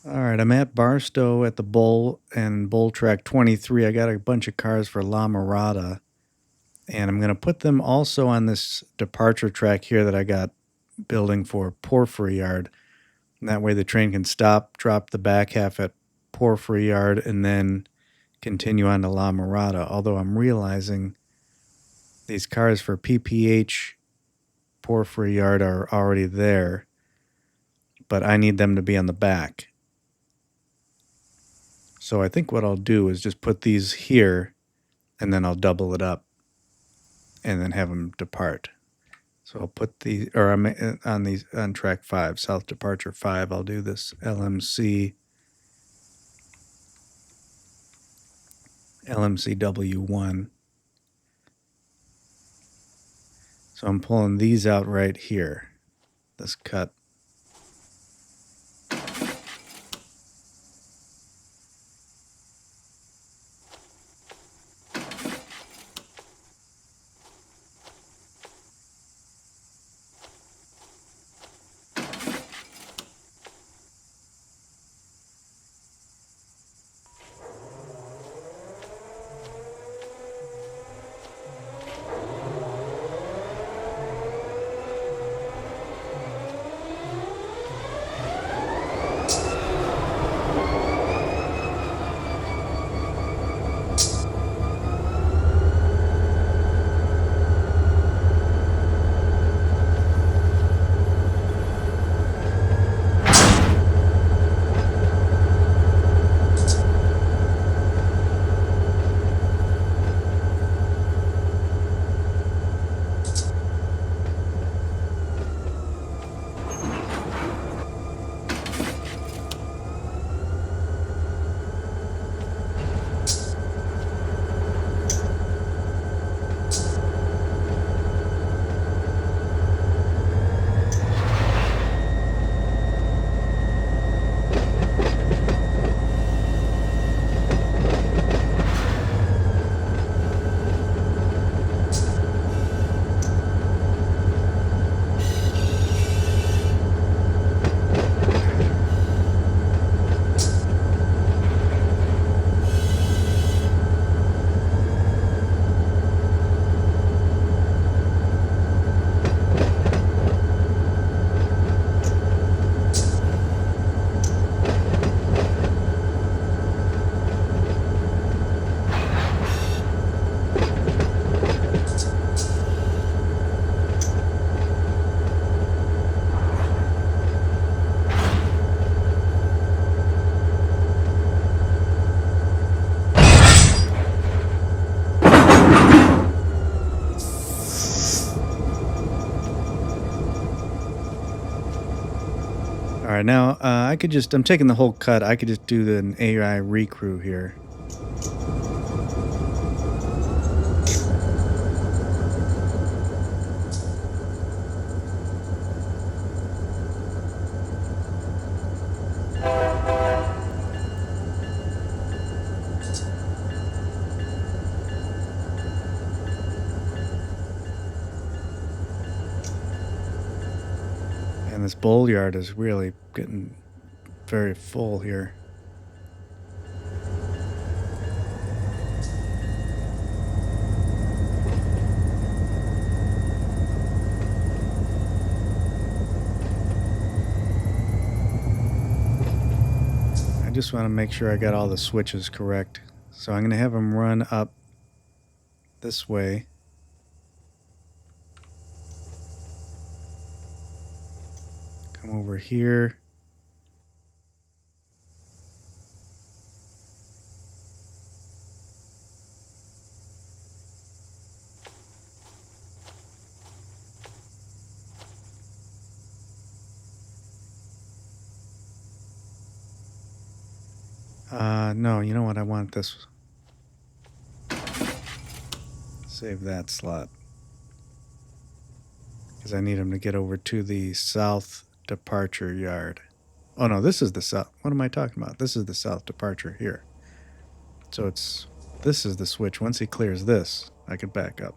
All right, I'm at Barstow at the Bull and Bull Track 23. I got a bunch of cars for La Mirada, and I'm going to put them also on this departure track here that I got building for Porphyry Yard. And that way the train can stop, drop the back half at Porphyry Yard, and then continue on to La Mirada. Although I'm realizing these cars for PPH Porphyry Yard are already there, but I need them to be on the back. So I think what I'll do is just put these here, and then I'll double it up and then have them depart. So I'll put these, or I'm on these on track 5, South Departure 5. I'll do this LMC LMCW1. So I'm pulling these out right here. This cut. All right, now I could just, I'm taking the whole cut. I could just do an AI recrew here. And this bull yard is really getting very full here. I just want to make sure I got all the switches correct. So I'm going to have them run up this way. Come over here. No, you know what? I want this. Save that slot. Because I need them to get over to the south departure yard. Oh no, this is the south. What am I talking about? This is the south departure here. So this is the switch. Once he clears this, I could back up.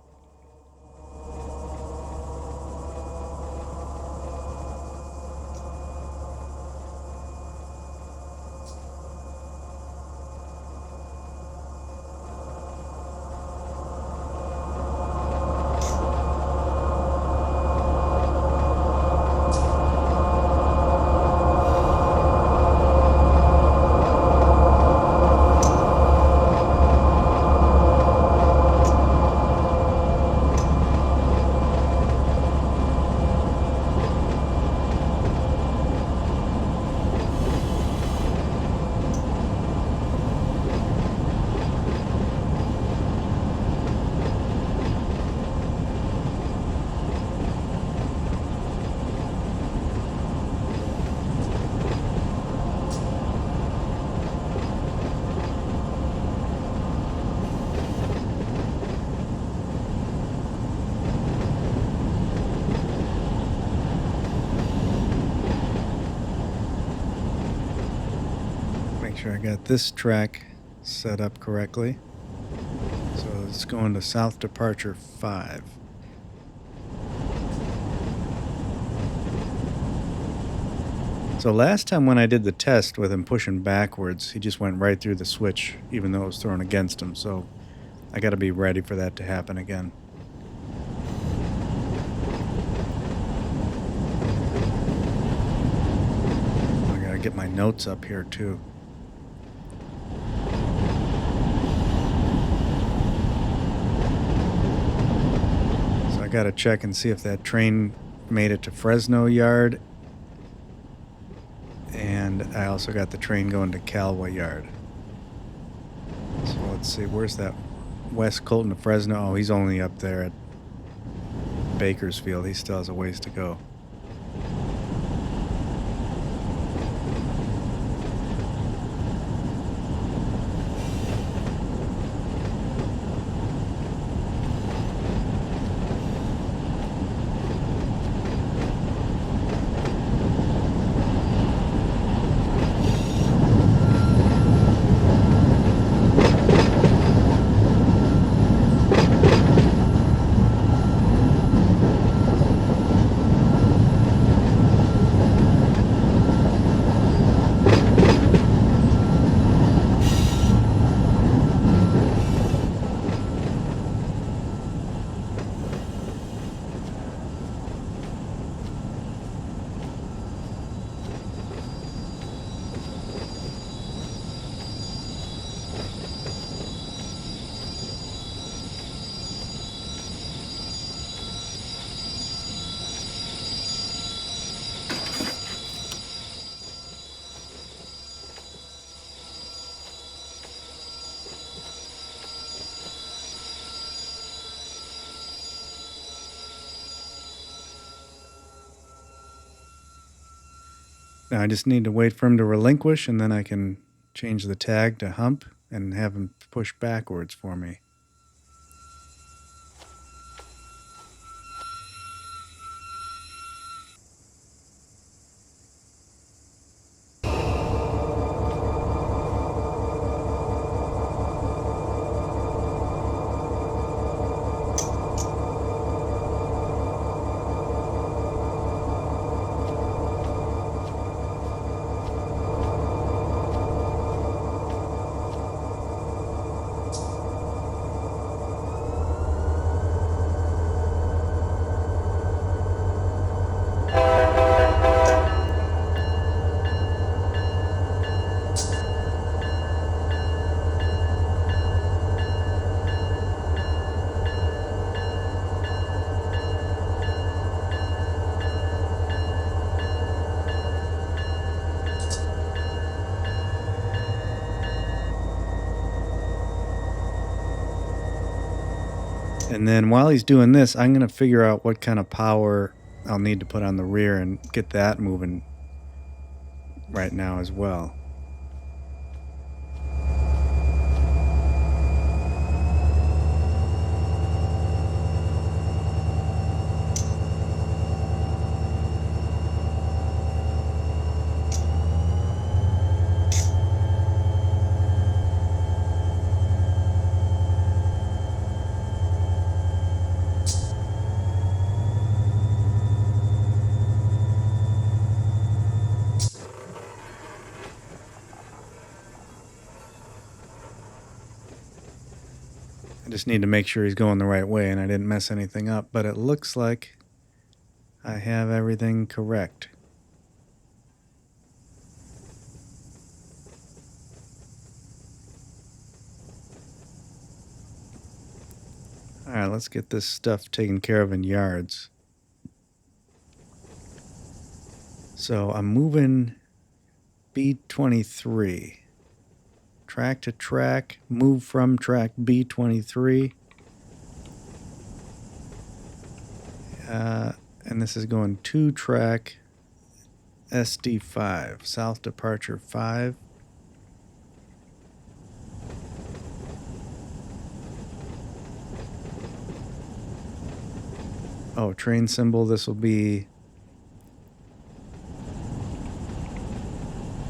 sure I got this track set up correctly. So it's going to South Departure 5. So last time when I did the test with him pushing backwards, he just went right through the switch, even though it was thrown against him. So I got to be ready for that to happen again. I got to get my notes up here too. So I got to check and see if that train made it to Fresno Yard. And I also got the train going to Calwa Yard. So let's see, where's that West Colton to Fresno? Oh, he's only up there at Bakersfield. He still has a ways to go. Now I just need to wait for him to relinquish, and then I can change the tag to hump and have him push backwards for me. And then while he's doing this, I'm going to figure out what kind of power I'll need to put on the rear and get that moving right now as well. I just need to make sure he's going the right way and I didn't mess anything up, but it looks like I have everything correct. All right, let's get this stuff taken care of in yards. So I'm moving B23. Track to track, move from track B23. And this is going to track SD5, South Departure 5. Oh, train symbol, this will be...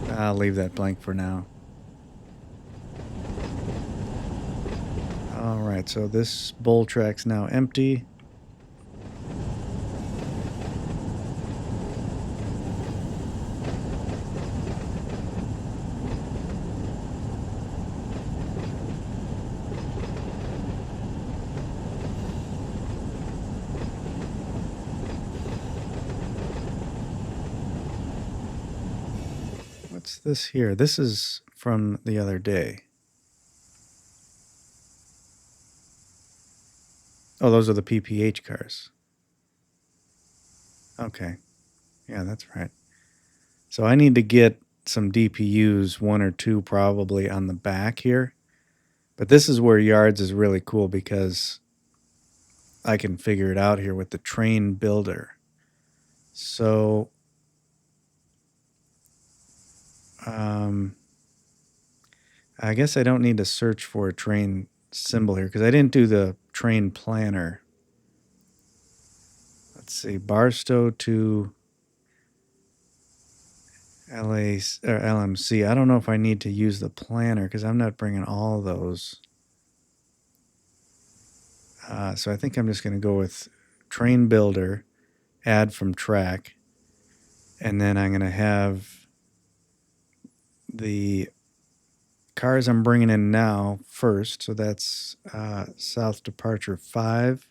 I'll leave that blank for now. All right, so this bowl track's now empty. What's this here? This is from the other day. Oh, those are the PPH cars. Okay. Yeah, that's right. So I need to get some DPUs, 1 or 2 probably, on the back here. But this is where yards is really cool because I can figure it out here with the train builder. So I guess I don't need to search for a train symbol here because I didn't do the train planner. Let's see, Barstow to LA or LMC. I don't know if I need to use the planner because I'm not bringing all those. So I think I'm just going to go with train builder, add from track, and then I'm going to have the cars I'm bringing in now first. So that's South Departure 5.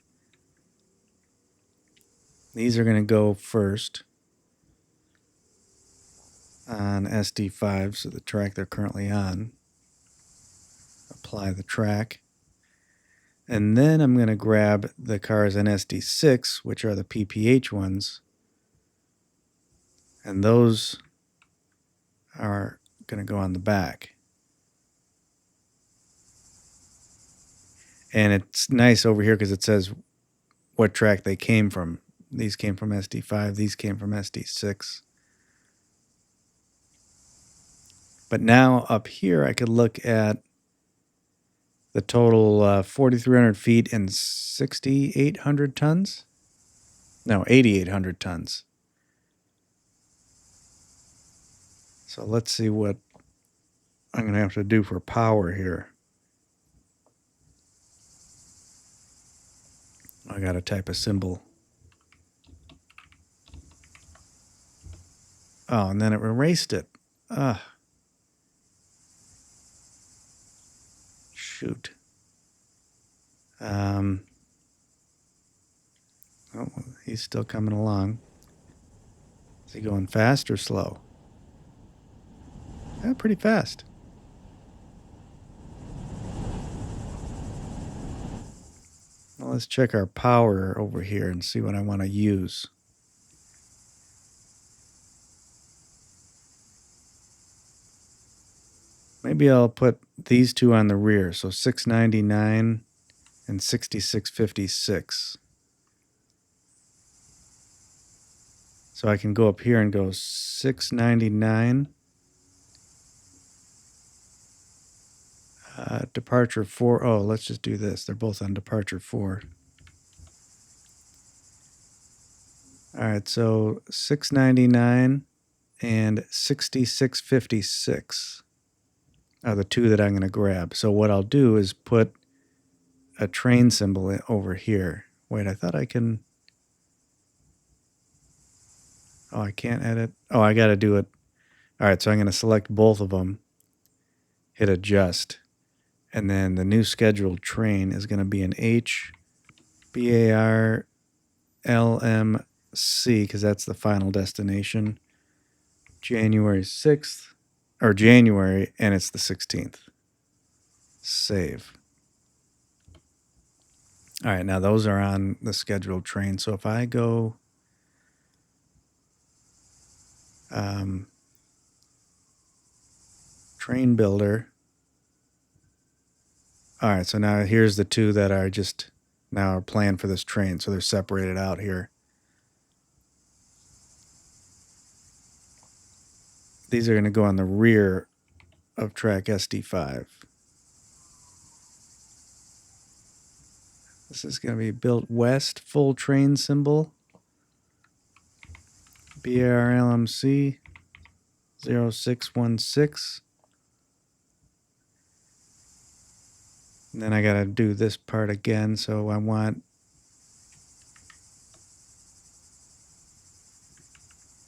These are going to go first on SD5, so the track they're currently on. Apply the track. And then I'm going to grab the cars on SD6, which are the PPH ones. And those are going to go on the back. And it's nice over here because it says what track they came from. These came from SD5. These came from SD6. But now up here, I could look at the total 4,300 feet and 6,800 tons. No, 8,800 tons. So let's see what I'm going to have to do for power here. I got to type a symbol. Oh, and then it erased it. Shoot. Oh, he's still coming along. Is he going fast or slow? Yeah, pretty fast. Well, let's check our power over here and see what I want to use. Maybe I'll put these two on the rear. So 699 and 6656. So I can go up here and go 699. Departure 4. Oh, let's just do this. They're both on departure 4. All right, so 699 and 6656 are the two that I'm going to grab. So what I'll do is put a train symbol over here. Wait, I thought I can... Oh, I can't edit. Oh, I got to do it. All right, so I'm going to select both of them, hit adjust, and then the new scheduled train is going to be an HBAR LMC because that's the final destination. January 6th, or January, and it's the 16th. Save. All right, now those are on the scheduled train. So if I go train builder. All right, so now here's the two that are just now planned for this train. So they're separated out here. These are going to go on the rear of track SD5. This is going to be built west, full train symbol. BRLMC 0616. And then I got to do this part again. So I want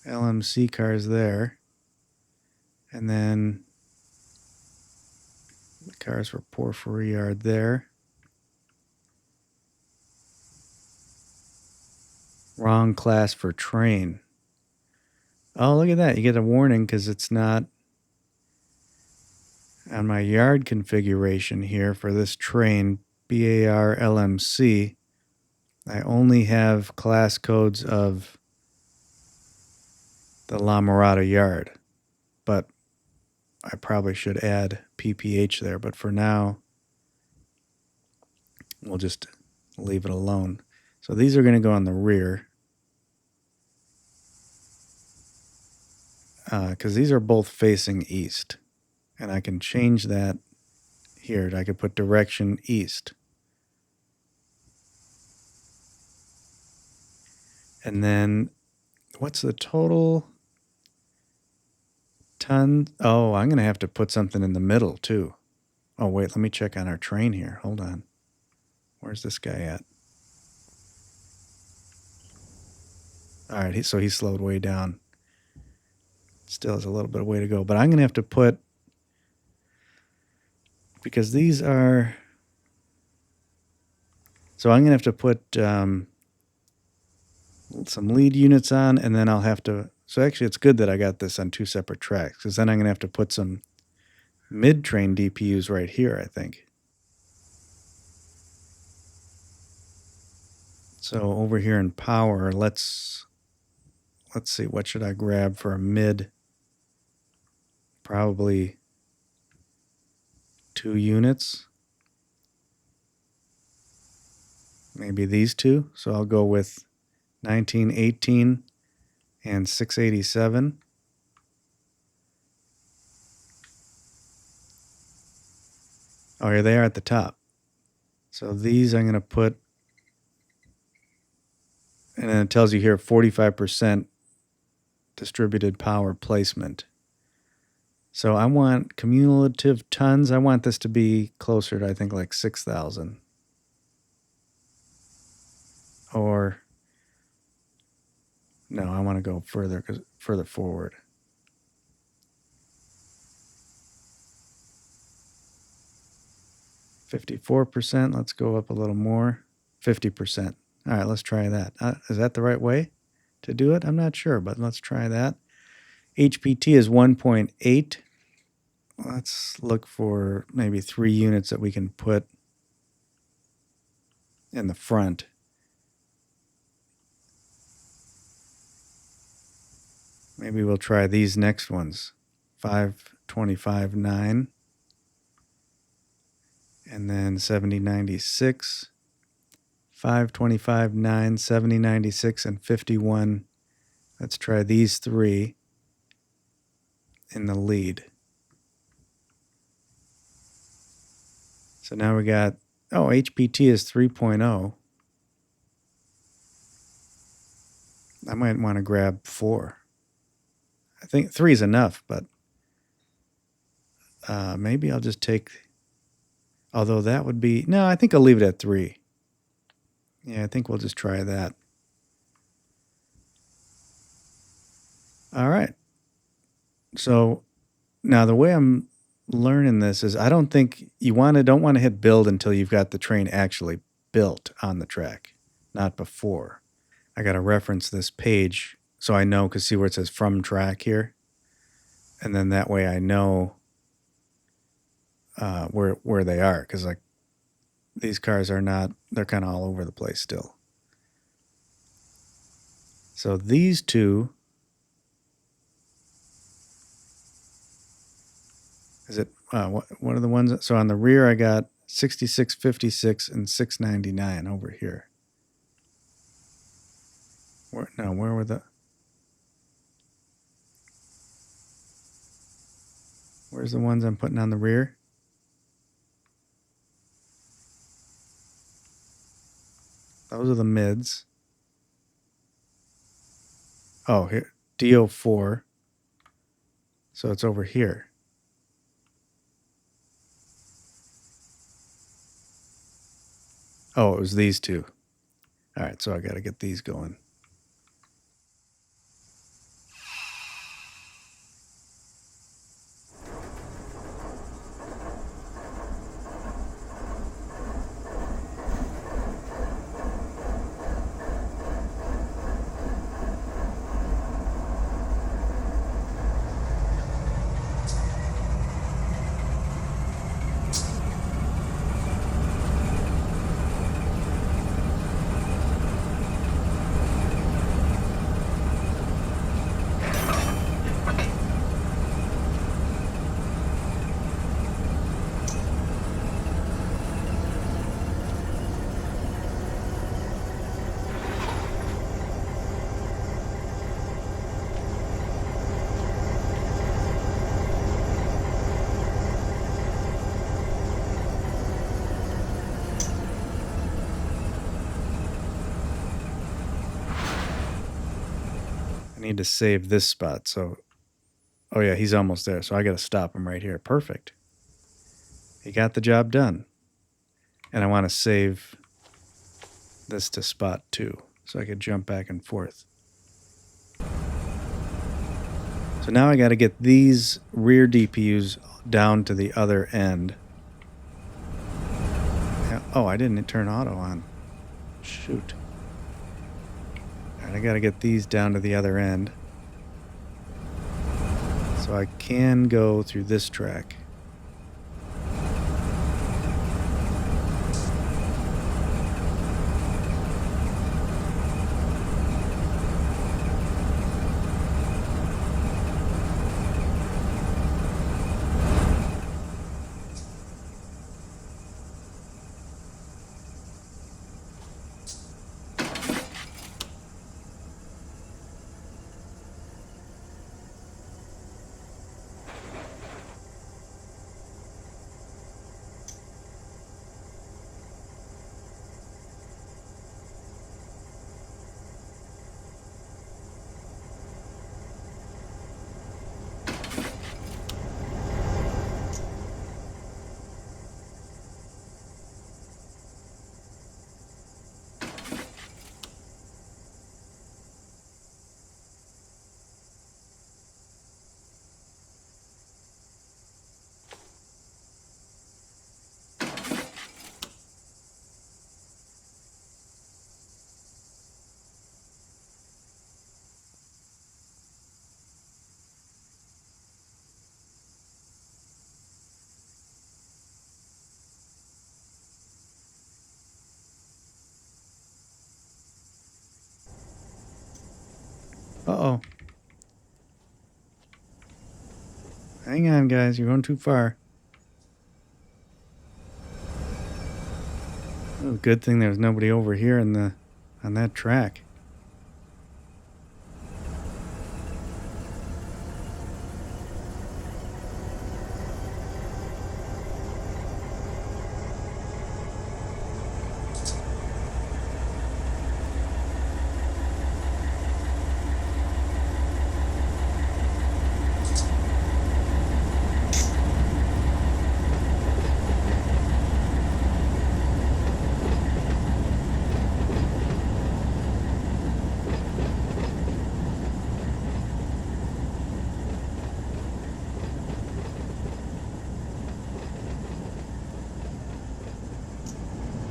LMC cars there. And then the cars for Porphyry are there. Wrong class for train. Oh, look at that. You get a warning because it's not on my yard configuration here for this train, BAR LMC. I only have class codes of the La Mirada yard, but I probably should add PPH there. But for now, we'll just leave it alone. So these are going to go on the rear because these are both facing east. And I can change that here. I could put direction east. And then what's the total ton? Oh, I'm going to have to put something in the middle too. Oh, wait, let me check on our train here. Hold on. Where's this guy at? All right, so he slowed way down. Still has a little bit of way to go. But I'm going to have to put, because these are, so I'm going to have to put some lead units on, and then I'll have to, so actually it's good that I got this on two separate tracks, because then I'm going to have to put some mid-train DPUs right here, I think. So over here in power, let's see, what should I grab for a mid? Probably 2 units. Maybe these two. So I'll go with 1918 and 687. Oh, here they are at the top. So these I'm going to put, and then it tells you here 45% distributed power placement. So I want cumulative tons. I want this to be closer to, I think, like 6,000. Or, no, I want to go further forward. %. Let's go up a little more. 50%. All right, let's try that. Is that the right way to do it? I'm not sure, but let's try that. HPT is 1.8. Let's look for maybe 3 units that we can put in the front. Maybe we'll try these next ones. 525.9. And then 7096. 525.9, 7096, and 51. Let's try these 3 in the lead. So now we got, oh, HPT is 3.0. I might want to grab 4. I think 3 is enough, but maybe I'll just take, although that would be, no, I think I'll leave it at 3. Yeah, I think we'll just try that. All right. So now the way I'm learning this is I don't think you don't want to hit build until you've got the train actually built on the track, not before. I got to reference this page so I know, because see where it says from track here? And then that way I know where they are, because like these cars are not, they're kind of all over the place still. So these two, is it, what are the ones? So on the rear I got 6656 and 699 over here. Where were the, where's the ones I'm putting on the rear? Those are the mids. Oh, here, DO4. So it's over here. Oh, it was these two. All right, so I got to get these going. I need to save this spot, so... Oh yeah, he's almost there, so I got to stop him right here. Perfect. He got the job done. And I want to save this to spot 2, so I could jump back and forth. So now I got to get these rear DPUs down to the other end. Oh, I didn't turn auto on. Shoot. All right, I got to get these down to the other end. So I can go through this track. Uh-oh. Hang on, guys. You're going too far. Oh, good thing there's nobody over here on that track.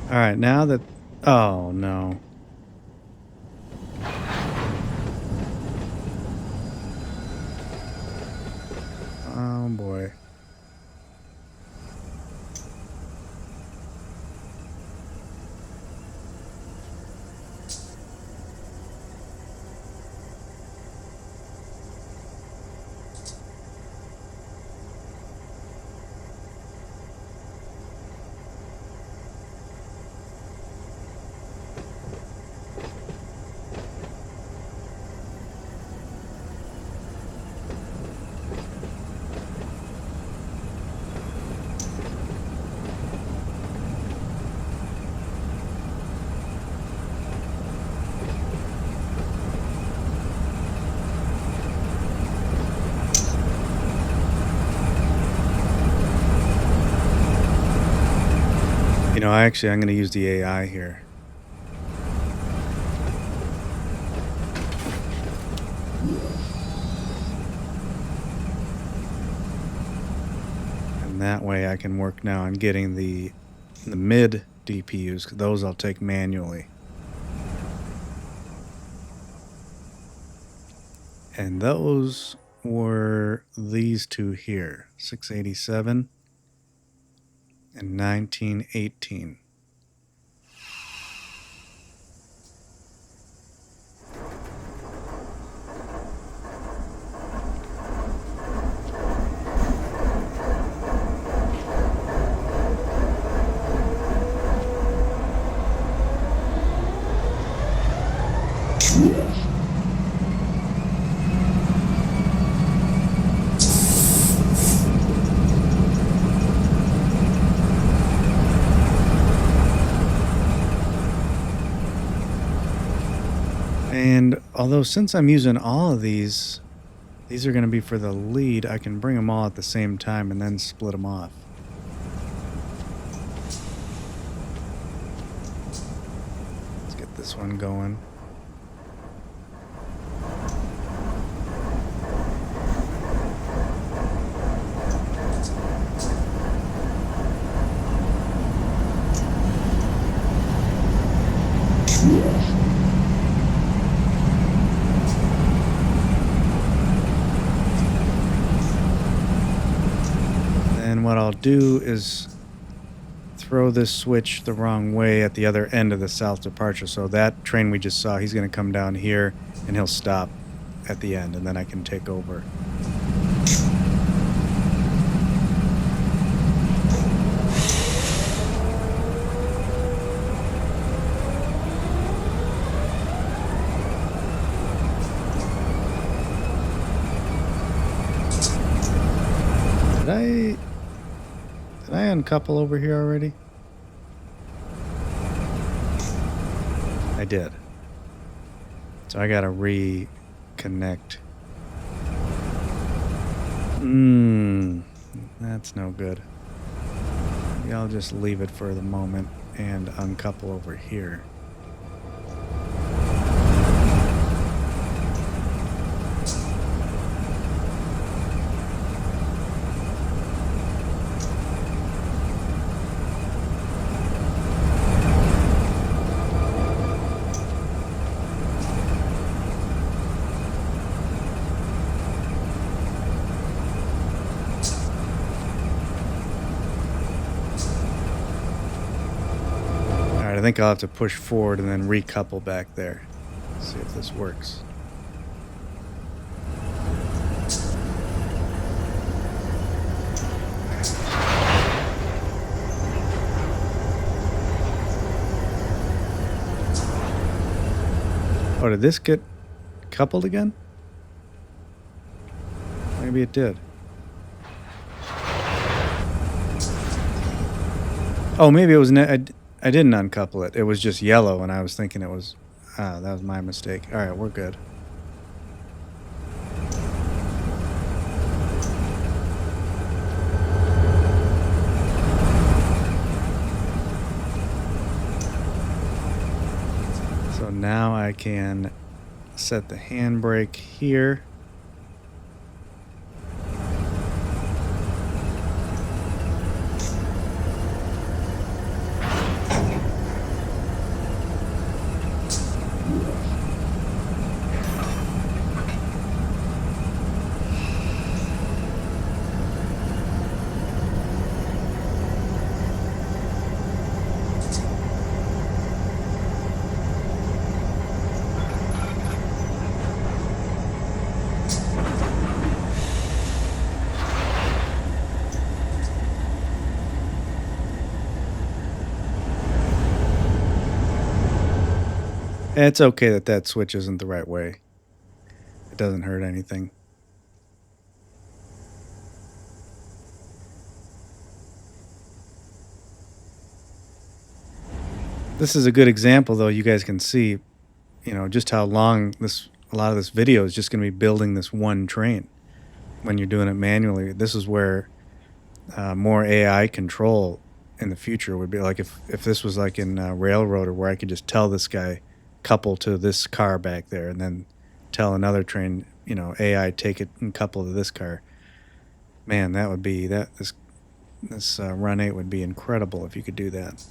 All right, now that... Oh, no. Oh, boy. I'm going to use the AI here. And that way I can work now on getting the mid DPUs, 'cause those I'll take manually. And those were these two here, 687 and 1918. And although since I'm using all of these are going to be for the lead, I can bring them all at the same time and then split them off. Let's get this one going. And what I'll do is throw this switch the wrong way at the other end of the south departure. So that train we just saw, he's going to come down here and he'll stop at the end, and then I can take over. Did I uncouple over here already? I did. So I gotta reconnect. That's no good. Maybe I'll just leave it for the moment and uncouple over here. I think I'll have to push forward and then recouple back there. See if this works. Oh, did this get coupled again? Maybe it did. Oh, maybe it was... I didn't uncouple it. It was just yellow, and I was thinking it was... that was my mistake. All right, we're good. So now I can set the handbrake here. It's okay that that switch isn't the right way. It doesn't hurt anything. This is a good example, though. You guys can see, just how long a lot of this video is just going to be building this one train when you're doing it manually. This is where more AI control in the future would be like if this was like in Railroad, or where I could just tell this guy couple to this car back there, and then tell another train, AI take it and couple to this car. Man, that would be this Run 8 would be incredible if you could do that.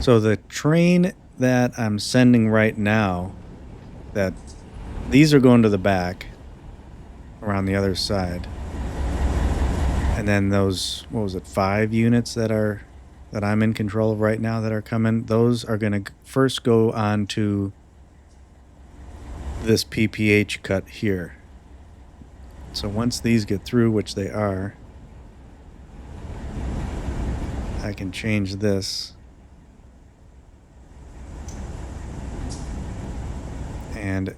So the train that I'm sending right now, that these are going to the back around the other side. And then those, 5 units that I'm in control of right now that are coming, those are going to first go on to this PPH cut here. So once these get through, which they are, I can change this. And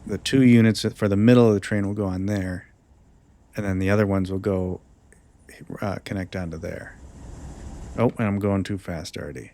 the 2 units for the middle of the train will go on there. And then the other ones will go connect onto there. Oh, and I'm going too fast already.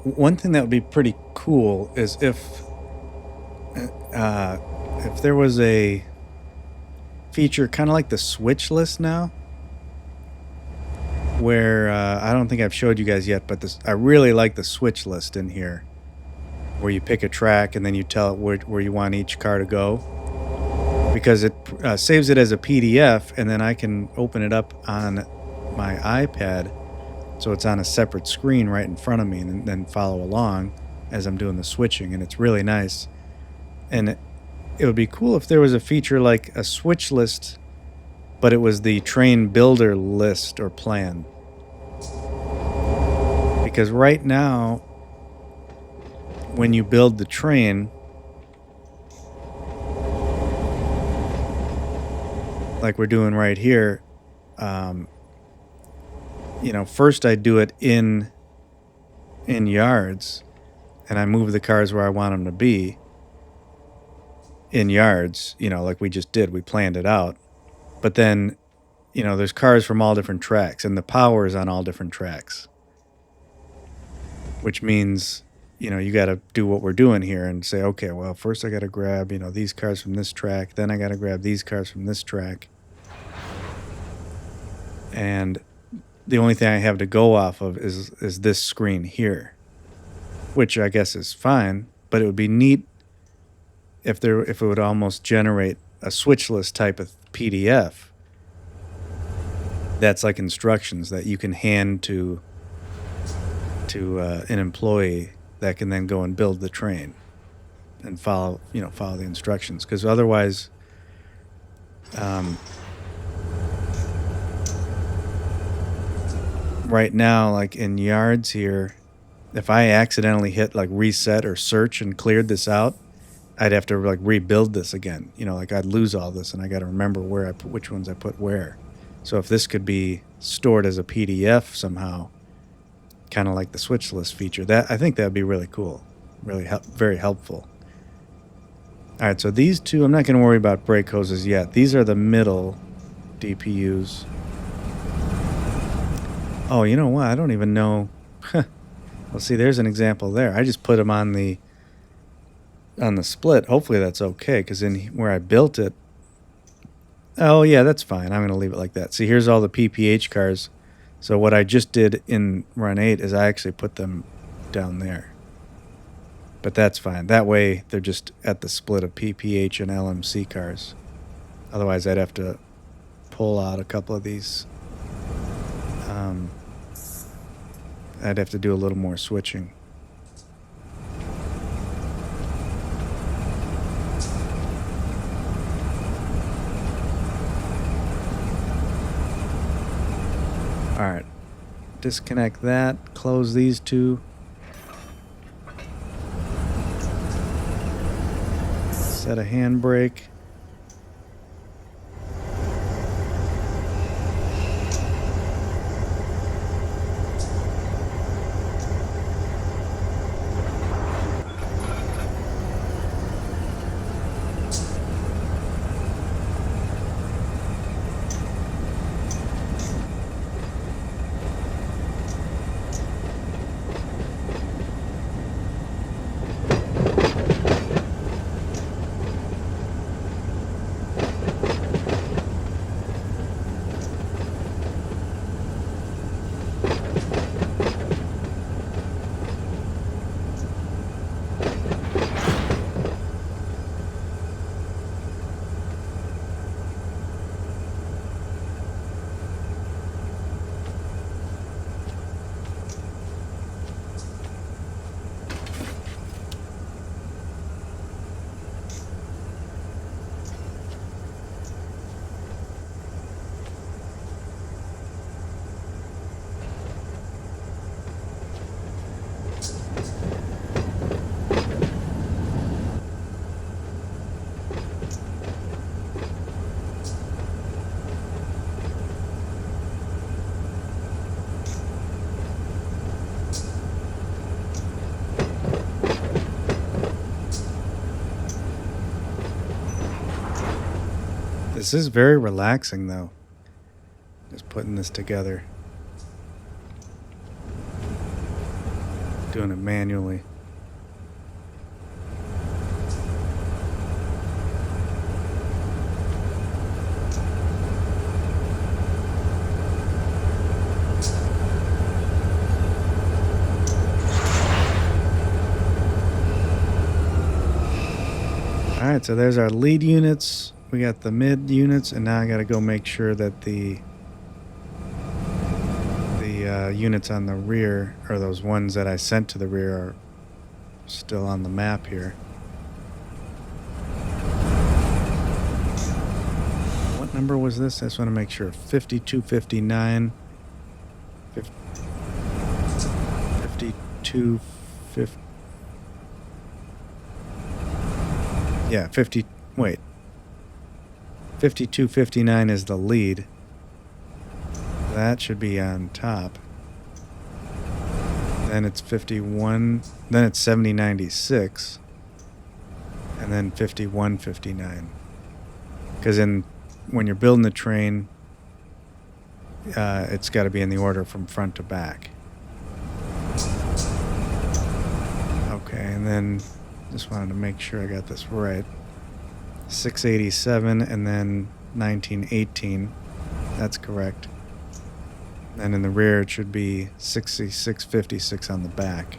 One thing that would be pretty cool is if there was a feature kind of like the switch list now, where I don't think I've showed you guys yet, but I really like the switch list in here, where you pick a track and then you tell it where you want each car to go, because it saves it as a PDF, and then I can open it up on my iPad, so it's on a separate screen right in front of me, and then follow along as I'm doing the switching, and it's really nice. And it would be cool if there was a feature like a switch list, but it was the train builder list or plan. Because right now, when you build the train, like we're doing right here, first I do it in yards, and I move the cars where I want them to be in yards, like we just did. We planned it out. But then, there's cars from all different tracks, and the power is on all different tracks, which means, you got to do what we're doing here and say, okay, well, first I got to grab, these cars from this track, then I got to grab these cars from this track. And the only thing I have to go off of is this screen here, which I guess is fine, but it would be neat if it would almost generate a switch list type of PDF that's like instructions that you can hand to an employee that can then go and build the train and follow the instructions, because otherwise right now, like in yards here, if I accidentally hit like reset or search and cleared this out, I'd have to like rebuild this again. Like I'd lose all this, and I got to remember where I put which ones I put where. So if this could be stored as a PDF somehow, kind of like the switch list feature, I think that'd be really cool, really very helpful. All right, so these two, I'm not going to worry about brake hoses yet. These are the middle DPUs. Oh, you know what? I don't even know. Well, see, there's an example there. I just put them on the split. Hopefully that's okay, because in where I built it, oh yeah, that's fine. I'm going to leave it like that. See, here's all the PPH cars. So what I just did in Run 8 is I actually put them down there. But that's fine. That way, they're just at the split of PPH and LMC cars. Otherwise, I'd have to pull out a couple of these. I'd have to do a little more switching. All right. Disconnect that. Close these two. Set a handbrake. This is very relaxing, though. Just putting this together. Doing it manually. All right, so there's our lead units. We got the mid units, and now I got to go make sure that the units on the rear, or those ones that I sent to the rear, are still on the map here. What number was this? I just want to make sure. 5259. 5250. Yeah, 50. Wait. 5259 is the lead. That should be on top. Then it's 51. Then it's 7096. And then 5159. Because when you're building the train, it's got to be in the order from front to back. Okay, and then just wanted to make sure I got this right. 687 and then 1918. That's correct. And in the rear, it should be 6656 on the back.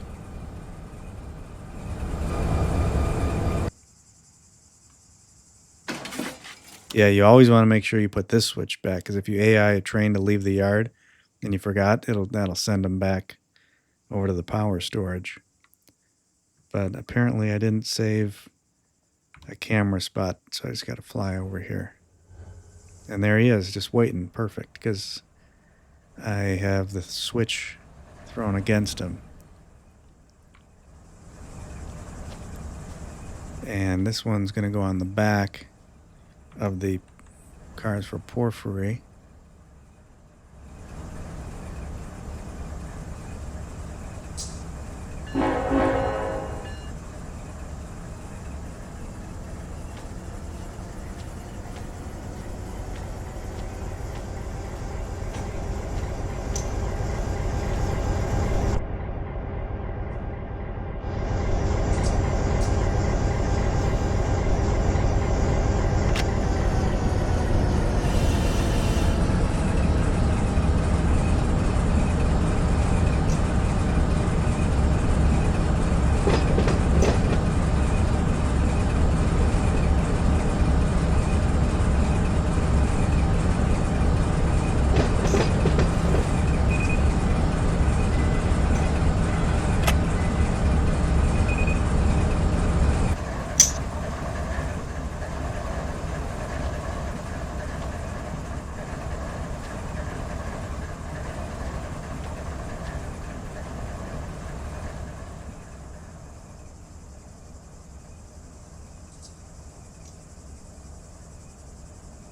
Yeah, you always want to make sure you put this switch back, because if you AI a train to leave the yard and you forgot, that'll send them back over to the power storage. But apparently I didn't save a camera spot, so I just got to fly over here. And there he is, just waiting. Perfect, because I have the switch thrown against him. And this one's going to go on the back of the cars for Porphyry.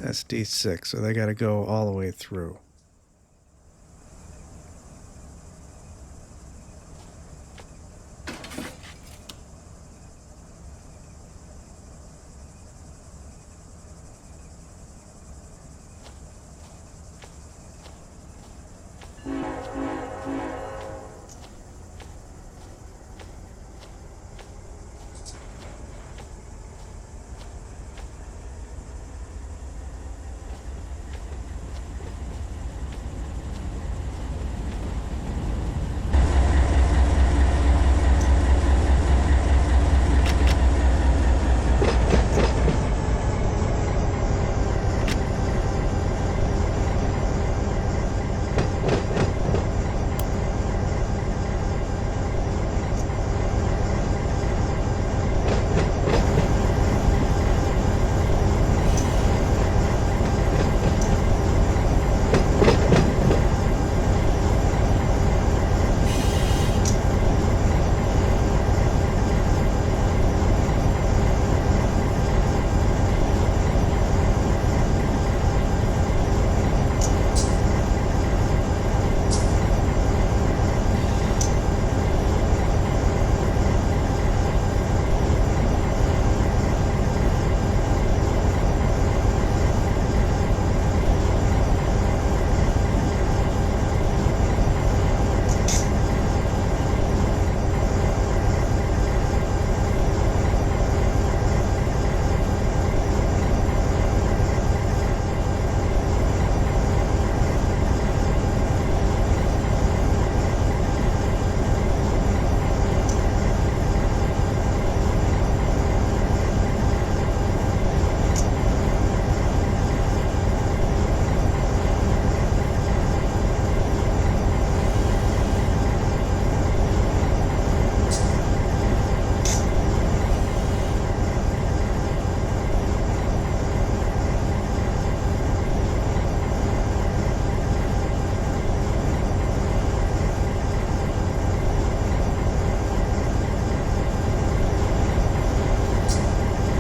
SD6, so they got to go all the way through.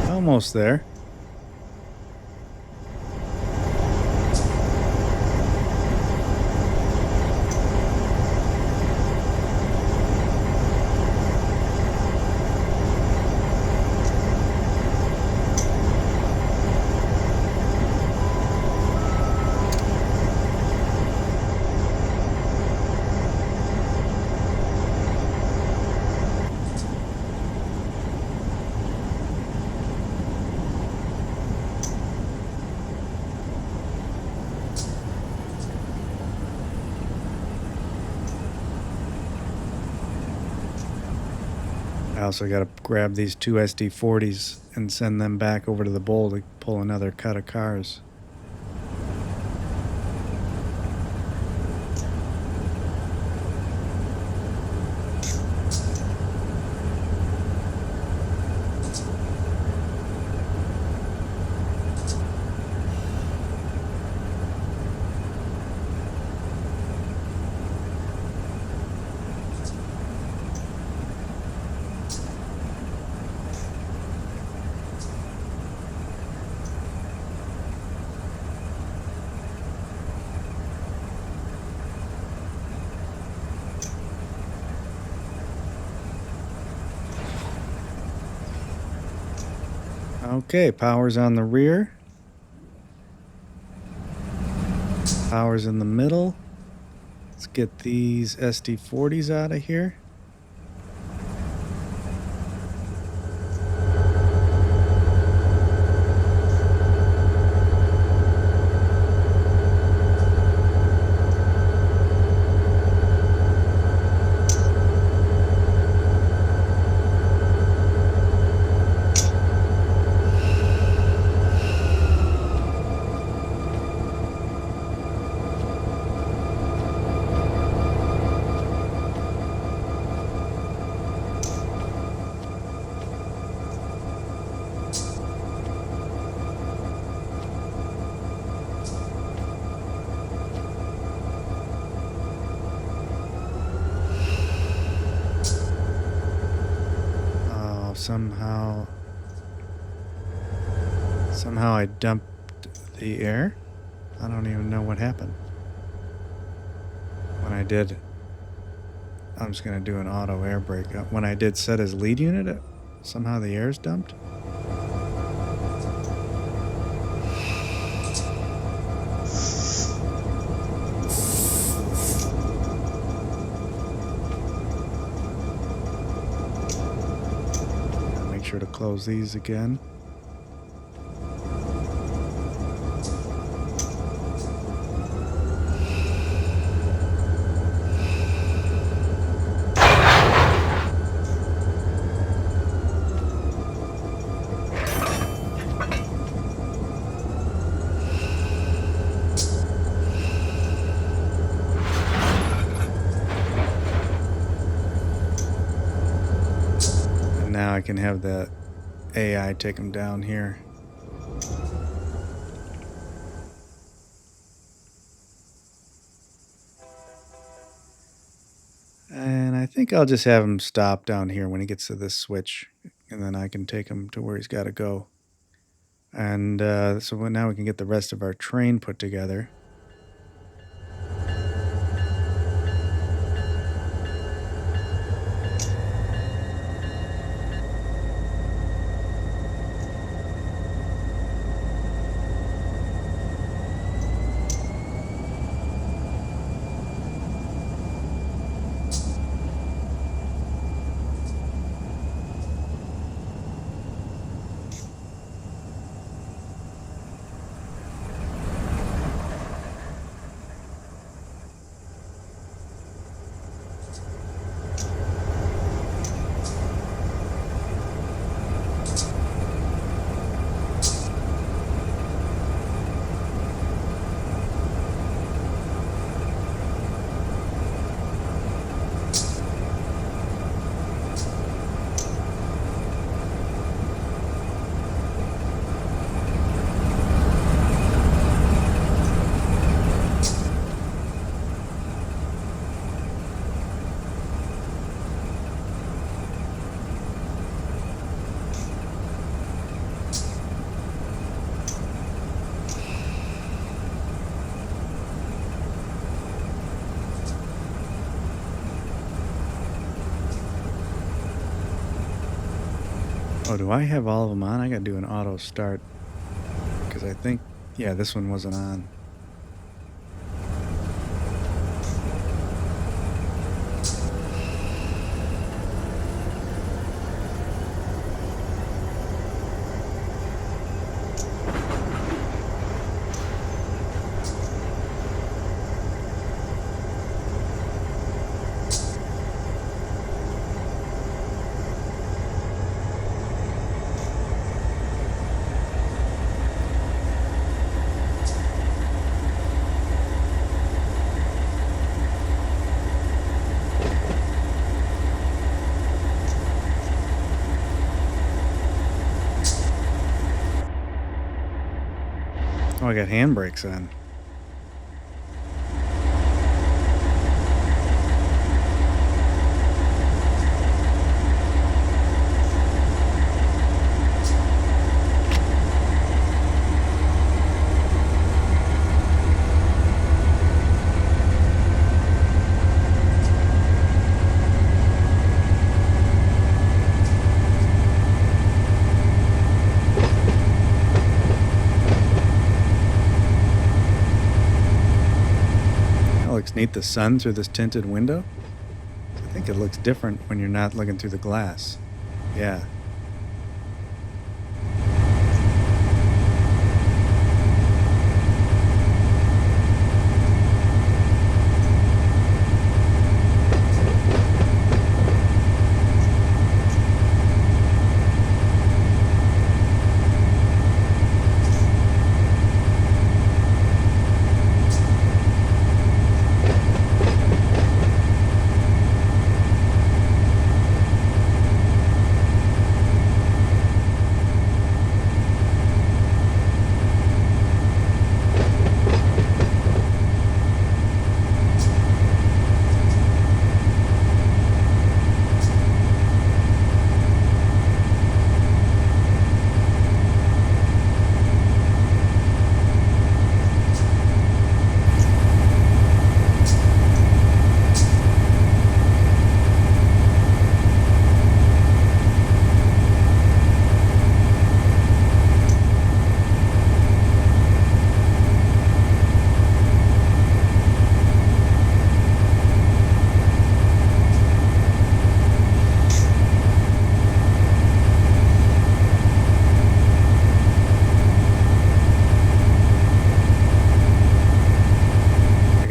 Almost there. I also got to grab these two SD40s and send them back over to the bowl to pull another cut of cars. Okay, power's on the rear. Power's in the middle. Let's get these SD40s out of here. Somehow I dumped the air? I don't even know what happened. When I did, I'm just going to do an auto air brake. When I did set as lead unit, somehow the air's dumped. Make sure to close these again. Now I can have the AI take them down here. And I think I'll just have him stop down here when he gets to this switch, and then I can take him to where he's got to go. And so now we can get the rest of our train put together. Oh, do I have all of them on? I gotta do an auto start. Because I think, yeah, this one wasn't on. Oh, I got handbrakes on. Looks neat, the sun through this tinted window. I think it looks different when you're not looking through the glass. Yeah.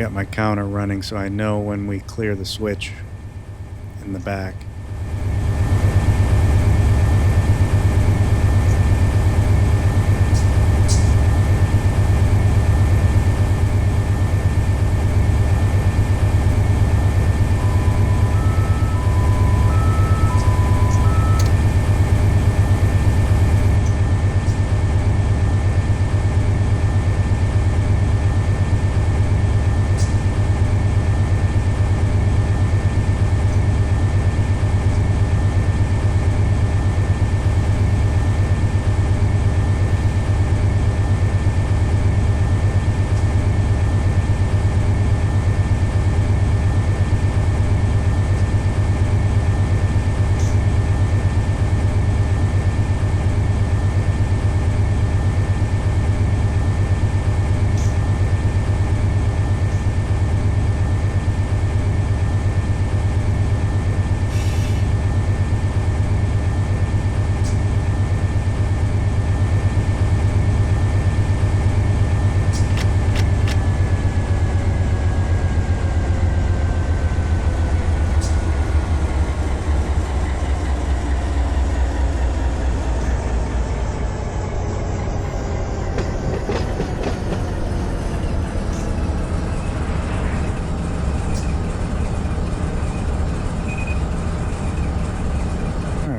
got my counter running so I know when we clear the switch in the back.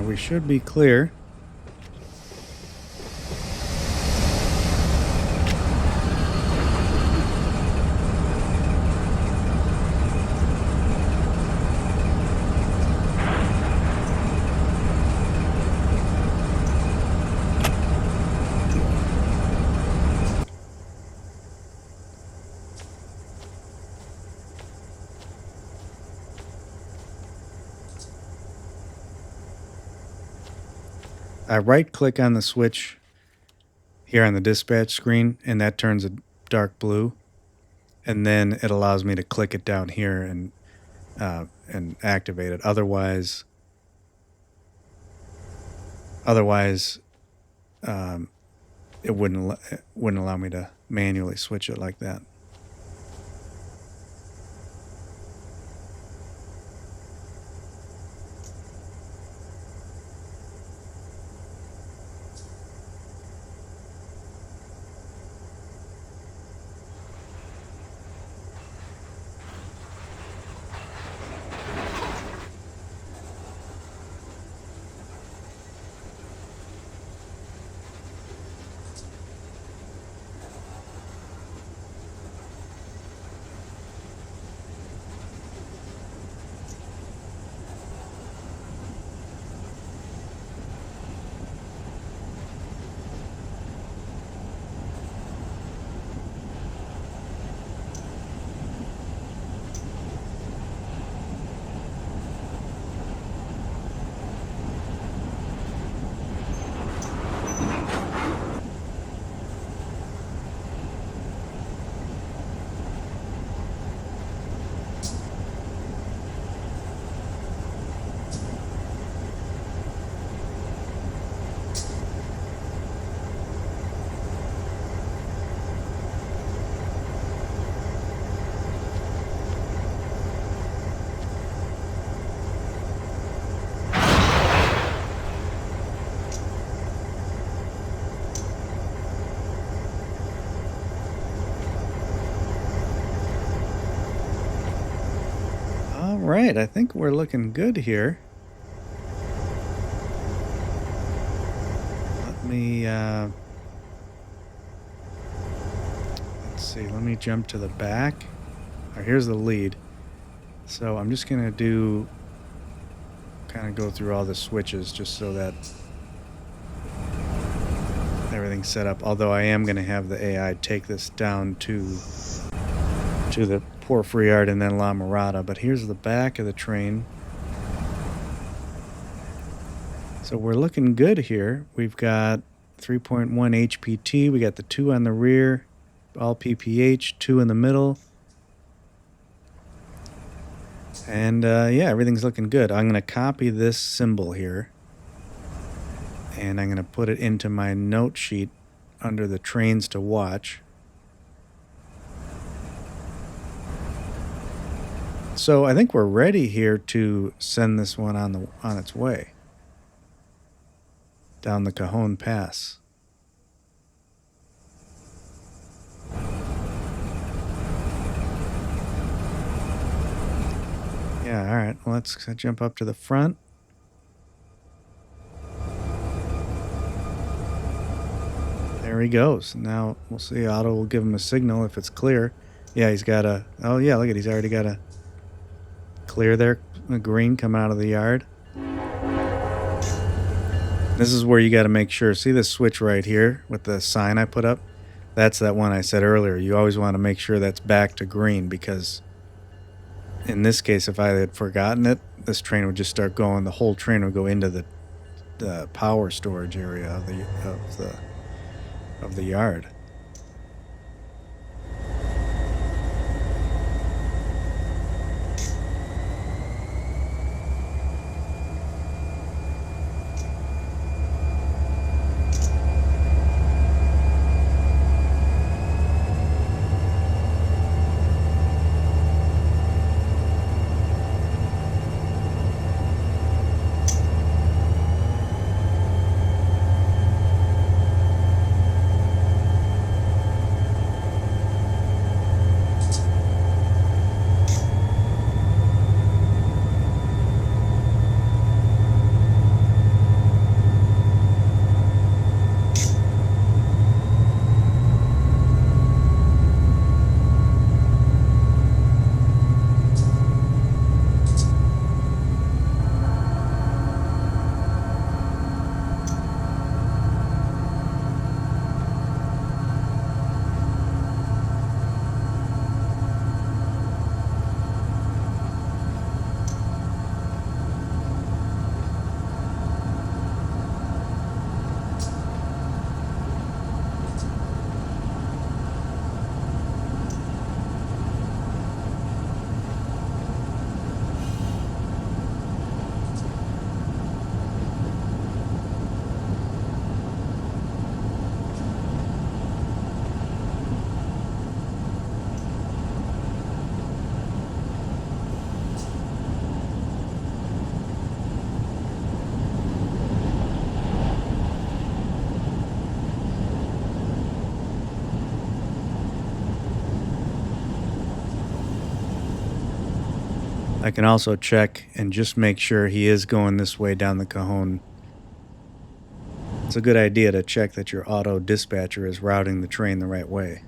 We should be clear. I right-click on the switch here on the dispatch screen, and that turns a dark blue. And then it allows me to click it down here and activate it. Otherwise, it wouldn't allow me to manually switch it like that. All right, I think we're looking good here. Let me, let's see, let me jump to the back. All right, here's the lead. So I'm just going to kind of go through all the switches just so that everything's set up. Although I am going to have the AI take this down to the Porphyry yard and then La Mirada. But here's the back of the train. So we're looking good here. We've got 3.1 HPT. We got the 2 on the rear, all PPH, 2 in the middle. And yeah, everything's looking good. I'm going to copy this symbol here. And I'm going to put it into my note sheet under the trains to watch. So I think we're ready here to send this one on its way down the Cajon Pass. Yeah, all right. Well, let's jump up to the front. There he goes. Now we'll see. Otto will give him a signal if it's clear. Yeah, he's got a. Oh yeah, look at. He's already got a clear there. A green coming out of the yard. This is where you got to make sure. See this switch right here with the sign I put up? That's that one I said earlier. You always want to make sure that's back to green, because in this case, if I had forgotten it, this train would just start going. The whole train would go into the power storage area of the yard. I can also check and just make sure he is going this way down the Cajon. It's a good idea to check that your auto dispatcher is routing the train the right way.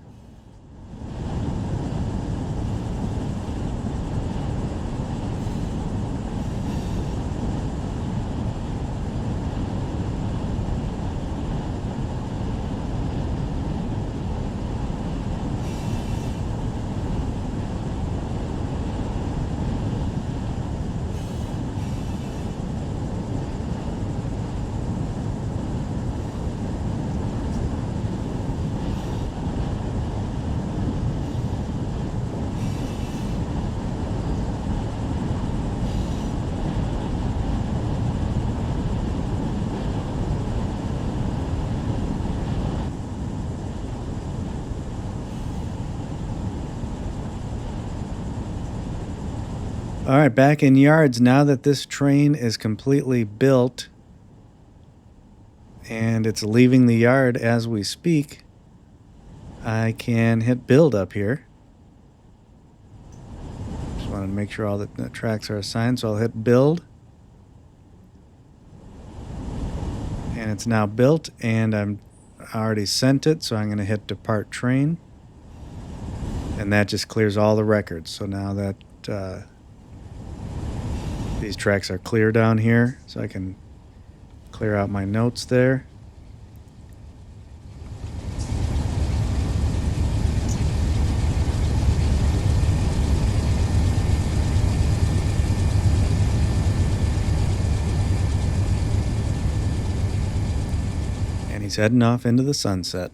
All right, back in yards now that this train is completely built and it's leaving the yard as we speak. I can hit build up here. Just wanted to make sure all the tracks are assigned, so I'll hit build. And it's now built, and I already sent it, so I'm going to hit depart train. And that just clears all the records. So now that these tracks are clear down here, so I can clear out my notes there. And he's heading off into the sunset.